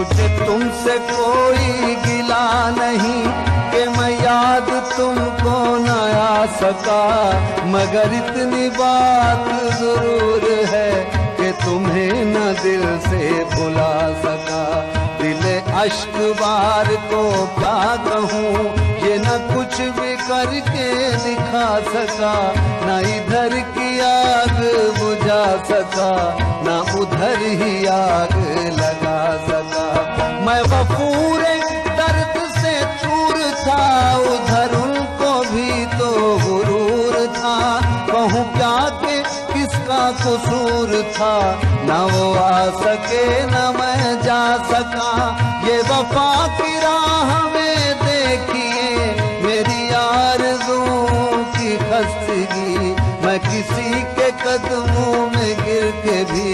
मुझे तुमसे कोई गिला नहीं कि मैं याद तुमको न आ सका, मगर इतनी बात जरूर है कि तुम्हें न दिल से भुला सका। दिले अश्क बार को क्या कहूँ, ये न कुछ भी करके दिखा सका, न इधर की आग बुझा सका, न उधर ही आग लगा सका। मैं वफूरे दर्द से चूर था, उधर उनको भी तो गुरूर था। कहूँ क्या कि किसका कसूर था, न वो आ सके न मैं जा सका। ये वफा की राह में देखिए मेरी आरज़ुओं की खस्तगी, मैं किसी के कदमों में गिर के भी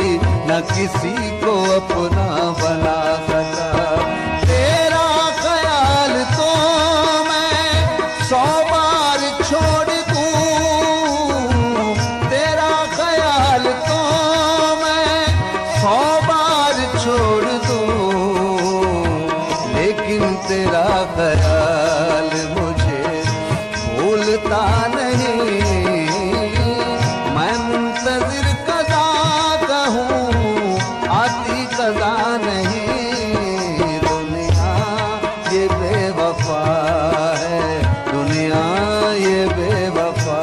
न किसी को अपना बना सका। तेरा ख्याल तो मैं 100 बार छोड़ दूं, तेरा ख्याल तो मैं 100 बार छोड़ दूं, लेकिन तेरा ख्याल मुझे भूलता नहीं। मैं मुंतज़िर कज़ा का हूँ, आती कज़ा नहीं। दुनिया ये बेवफा है, दुनिया ये बेवफा।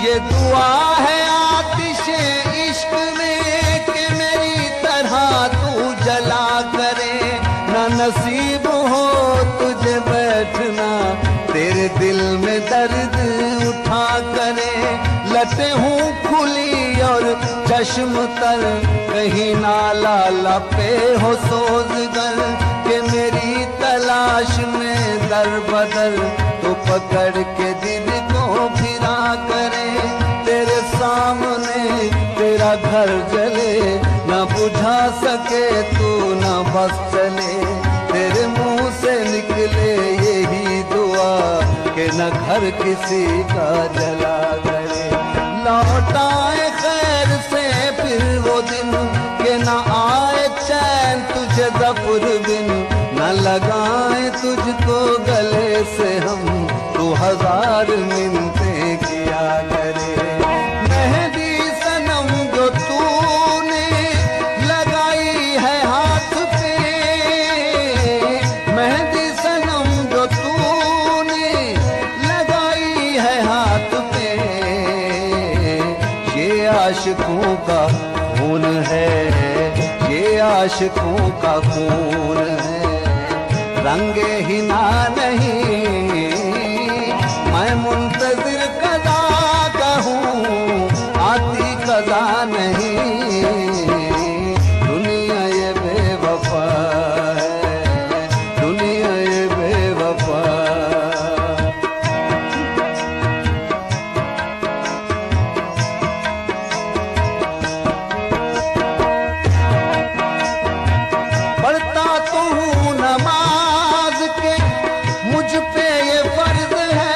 ये दुआ है आतिशे इश्क में कि मेरी तरह तू जला करे, न नसीब हो तुझे बैठना तेरे दिल में दर्द उठा करे। लटे हूँ खुली और चश्म तर, कहीं नाला लपे हो सोज़गर, कि मेरी तलाश में दर बदर तो पकड़ के दिल को फिरा करे। तेरे सामने तेरा घर जले, न बुझा सके तू न बस चले। तेरे मुंह से निकले यही दुआ कि न घर किसी का जला करे। लौट आए खैर से फिर वो दिन कि न आए चैन तुझे ज़फ़र बिन, न लगाए तुझको गले से हम तो 1000 मिन्नतें किया करे। मेहंदी सनम जो तूने लगाई है हाथ पे, मेहंदी सनम जो तूने लगाई है हाथ पे, ये आशिकों का खून है, ये आशिकों का खून है। रंगे ही ना नहीं, मैं मुंतज़िर कज़ा का हूँ, आती कज़ा नहीं। दुनिया ये बेवफा है, दुनिया ये बेवफा। पढ़ता तो हूँ नमाज के, मुझ पे ये फर्ज है,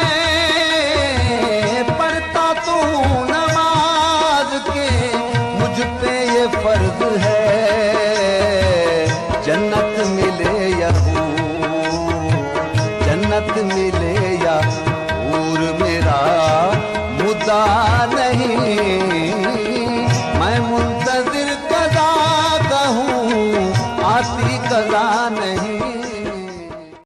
पढ़ता तो हूँ नमाज के, मुझ पे ये फर्ज है। जन्नत मिले या हूर, जन्नत मिले या हूर मेरा मुद्दा नहीं। मैं मुंतज़िर कज़ा का हूँ, आती कज़ा नहीं।